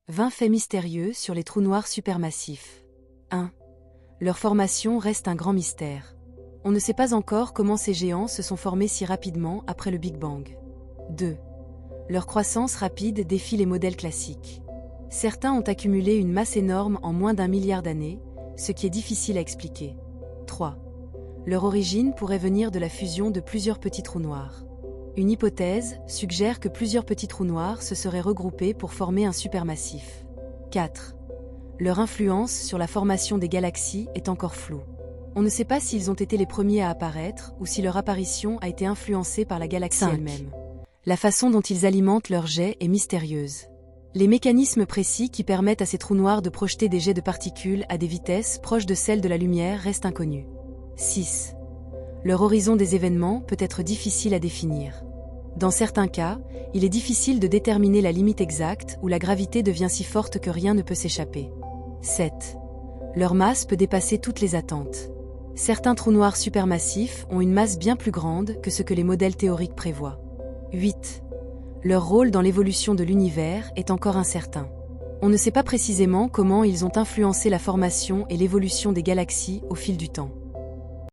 20 faits mystérieux sur les trous noirs supermassifs. 1. Leur formation reste un grand mystère. On ne sait pas encore comment ces géants se sont formés si rapidement après le Big Bang. 2. Leur croissance rapide défie les modèles classiques. Certains ont accumulé une masse énorme en moins d'1 milliard d'années, ce qui est difficile à expliquer. 3. Leur origine pourrait venir de la fusion de plusieurs petits trous noirs. Une hypothèse suggère que plusieurs petits trous noirs se seraient regroupés pour former un supermassif. 4. Leur influence sur la formation des galaxies est encore floue. On ne sait pas s'ils ont été les premiers à apparaître ou si leur apparition a été influencée par la galaxie elle-même. La façon dont ils alimentent leurs jets est mystérieuse. Les mécanismes précis qui permettent à ces trous noirs de projeter des jets de particules à des vitesses proches de celles de la lumière restent inconnus. 6. Leur horizon des événements peut être difficile à définir. Dans certains cas, il est difficile de déterminer la limite exacte où la gravité devient si forte que rien ne peut s'échapper. 7. Leur masse peut dépasser toutes les attentes. Certains trous noirs supermassifs ont une masse bien plus grande que ce que les modèles théoriques prévoient. 8. Leur rôle dans l'évolution de l'univers est encore incertain. On ne sait pas précisément comment ils ont influencé la formation et l'évolution des galaxies au fil du temps.